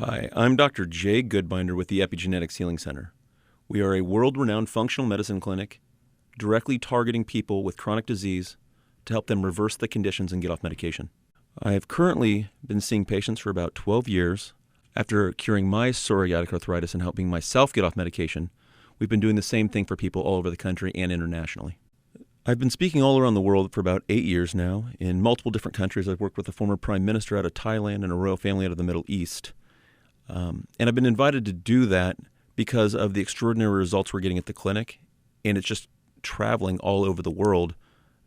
Hi, I'm Dr. Jay Goodbinder with the Epigenetics Healing Center. We are a world-renowned functional medicine clinic directly targeting people with chronic disease to help them reverse the conditions and get off medication. I have currently been seeing patients for about 12 years. After curing my psoriatic arthritis and helping myself get off medication, we've been doing the same thing for people all over the country and internationally. I've been speaking all around the world for about 8 years now in multiple different countries. I've worked with a former prime minister out of Thailand and a royal family out of the Middle East. And I've been invited to do that because of the extraordinary results we're getting at the clinic, and it's just traveling all over the world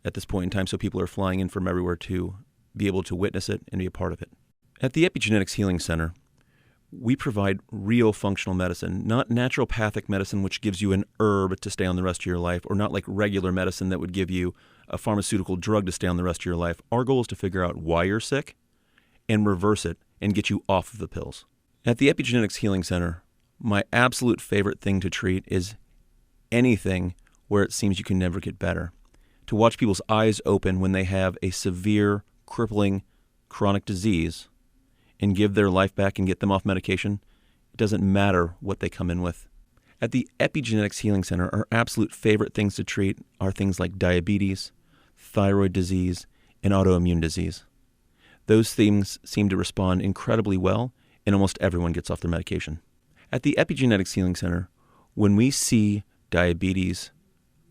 at this point in time, so people are flying in from everywhere to be able to witness it and be a part of it. At the Epigenetics Healing Center, we provide real functional medicine, not naturopathic medicine which gives you an herb to stay on the rest of your life, or not like regular medicine that would give you a pharmaceutical drug to stay on the rest of your life. Our goal is to figure out why you're sick and reverse it and get you off of the pills. At the Epigenetics Healing Center, my absolute favorite thing to treat is anything where it seems you can never get better. To watch people's eyes open when they have a severe, crippling, chronic disease and give their life back and get them off medication, it doesn't matter what they come in with. At the Epigenetics Healing Center, our absolute favorite things to treat are things like diabetes, thyroid disease, and autoimmune disease. Those things seem to respond incredibly well, and almost everyone gets off their medication. At the Epigenetics Healing Center, when we see diabetes,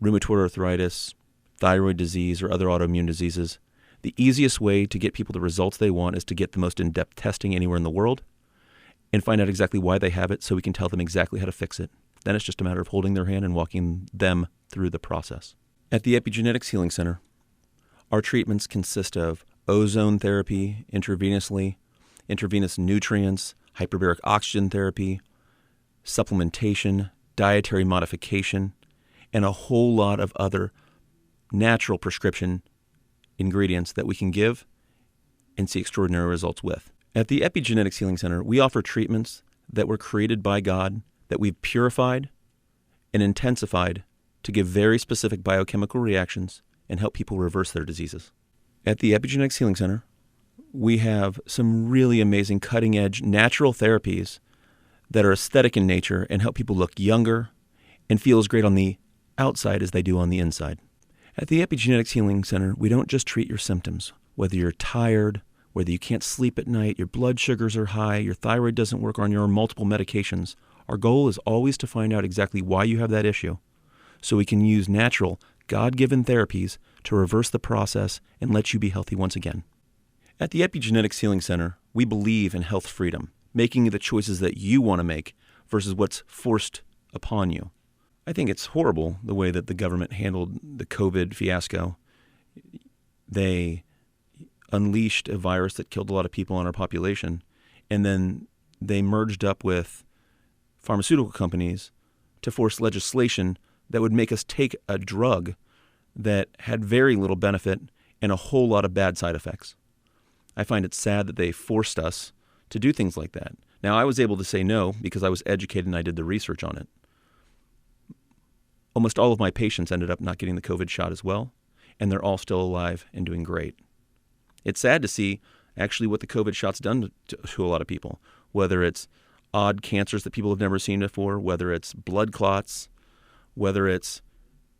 rheumatoid arthritis, thyroid disease, or other autoimmune diseases, the easiest way to get people the results they want is to get the most in-depth testing anywhere in the world and find out exactly why they have it so we can tell them exactly how to fix it. Then it's just a matter of holding their hand and walking them through the process. At the Epigenetics Healing Center, our treatments consist of ozone therapy intravenously, intravenous nutrients, hyperbaric oxygen therapy, supplementation, dietary modification, and a whole lot of other natural prescription ingredients that we can give and see extraordinary results with. At the Epigenetics Healing Center, we offer treatments that were created by God, that we've purified and intensified to give very specific biochemical reactions and help people reverse their diseases. At the Epigenetics Healing Center, we have some really amazing cutting-edge natural therapies that are aesthetic in nature and help people look younger and feel as great on the outside as they do on the inside. At the Epigenetics Healing Center, we don't just treat your symptoms. Whether you're tired, whether you can't sleep at night, your blood sugars are high, your thyroid doesn't work, or you're on multiple medications, our goal is always to find out exactly why you have that issue so we can use natural, God-given therapies to reverse the process and let you be healthy once again. At the Epigenetics Healing Center, we believe in health freedom, making the choices that you want to make versus what's forced upon you. I think it's horrible the way that the government handled the COVID fiasco. They unleashed a virus that killed a lot of people in our population, and then they merged up with pharmaceutical companies to force legislation that would make us take a drug that had very little benefit and a whole lot of bad side effects. I find it sad that they forced us to do things like that. Now, I was able to say no because I was educated and I did the research on it. Almost all of my patients ended up not getting the COVID shot as well, and they're all still alive and doing great. It's sad to see actually what the COVID shot's done to a lot of people, whether it's odd cancers that people have never seen before, whether it's blood clots, whether it's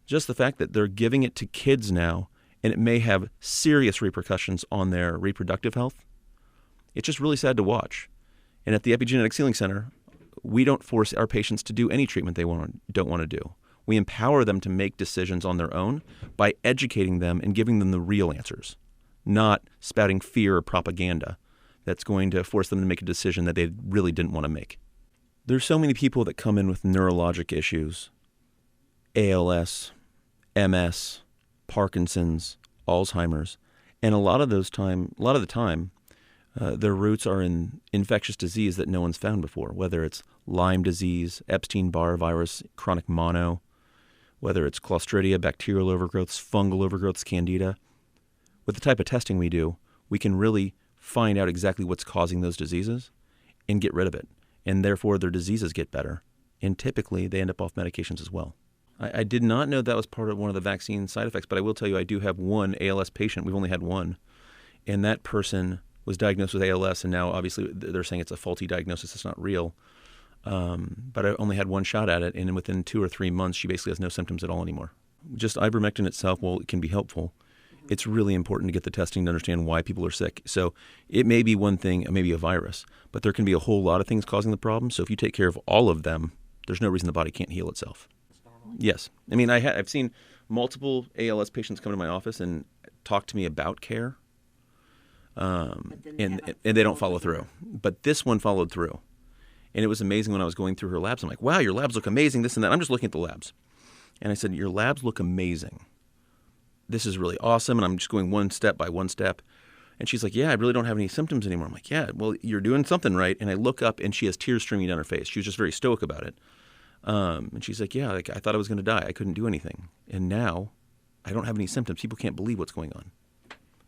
just the fact that they're giving it to kids now, and it may have serious repercussions on their reproductive health. It's just really sad to watch. And at the Epigenetics Healing Center, we don't force our patients to do any treatment they don't want to do. We empower them to make decisions on their own by educating them and giving them the real answers, not spouting fear or propaganda that's going to force them to make a decision that they really didn't want to make. There's so many people that come in with neurologic issues, ALS, MS, Parkinson's, Alzheimer's, and a lot of the time, their roots are in infectious disease that no one's found before, whether it's Lyme disease, Epstein-Barr virus, chronic mono, whether it's Clostridia, bacterial overgrowths, fungal overgrowths, candida. With the type of testing we do, we can really find out exactly what's causing those diseases and get rid of it, and therefore their diseases get better, and typically they end up off medications as well. I did not know that was part of one of the vaccine side effects, but I will tell you I do have one ALS patient. We've only had one, and that person was diagnosed with ALS, and now obviously they're saying it's a faulty diagnosis. It's not real. But I only had one shot at it, and within 2 or 3 months, she basically has no symptoms at all anymore. Just ivermectin itself, well, it can be helpful. It's really important to get the testing to understand why people are sick. So it may be one thing, maybe a virus, but there can be a whole lot of things causing the problem. So if you take care of all of them, there's no reason the body can't heal itself. Yes. I mean, I've seen multiple ALS patients come to my office and talk to me about care, and they don't follow through. But this one followed through. And it was amazing when I was going through her labs. I'm like, wow, your labs look amazing, this and that. I'm just looking at the labs. And I said, your labs look amazing. This is really awesome. And I'm just going one step by one step. And she's like, yeah, I really don't have any symptoms anymore. I'm like, yeah, well, you're doing something right. And I look up and she has tears streaming down her face. She was just very stoic about it. And she's like, yeah, like I thought I was going to die. I couldn't do anything. And now I don't have any symptoms. People can't believe what's going on.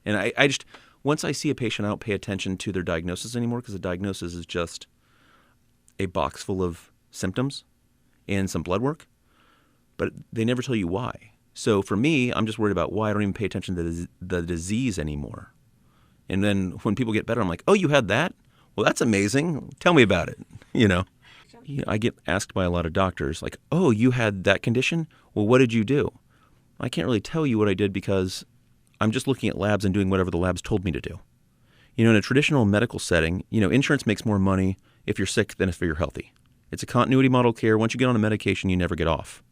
And I just, once I see a patient, I don't pay attention to their diagnosis anymore, because the diagnosis is just a box full of symptoms and some blood work, but they never tell you why. So for me, I'm just worried about why I don't even pay attention to the disease anymore. And then when people get better, I'm like, oh, you had that? Well, that's amazing. Tell me about it. I get asked by a lot of doctors, like, oh, you had that condition? Well, what did you do? I can't really tell you what I did, because I'm just looking at labs and doing whatever the labs told me to do. In a traditional medical setting, insurance makes more money if you're sick than if you're healthy. It's a continuity model of care. Once you get on a medication, you never get off.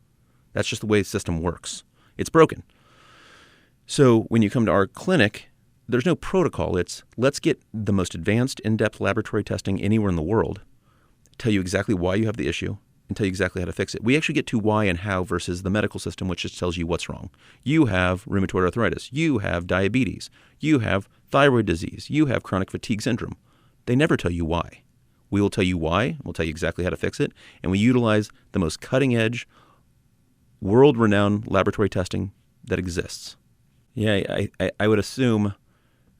That's just the way the system works. It's broken. So when you come to our clinic, there's no protocol. It's let's get the most advanced, in-depth laboratory testing anywhere in the world, tell you exactly why you have the issue, and tell you exactly how to fix it. We actually get to why and how versus the medical system, which just tells you what's wrong. You have rheumatoid arthritis. You have diabetes. You have thyroid disease. You have chronic fatigue syndrome. They never tell you why. We will tell you why. We'll tell you exactly how to fix it. And we utilize the most cutting-edge, world-renowned laboratory testing that exists. Yeah, I would assume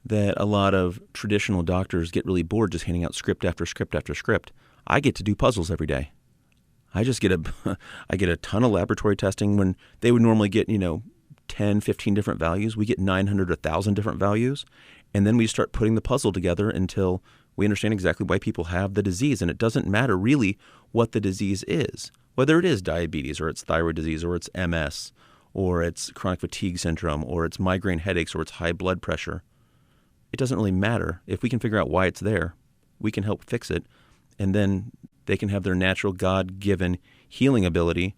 that a lot of traditional doctors get really bored just handing out script after script after script. I get to do puzzles every day. I just get I get a ton of laboratory testing when they would normally get, 10, 15 different values. We get 900, 1,000 different values. And then we start putting the puzzle together until we understand exactly why people have the disease. And it doesn't matter really what the disease is, whether it is diabetes or it's thyroid disease or it's MS or it's chronic fatigue syndrome or it's migraine headaches or it's high blood pressure. It doesn't really matter. If we can figure out why it's there, we can help fix it. And then they can have their natural God-given healing ability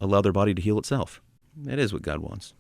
allow their body to heal itself. That is what God wants.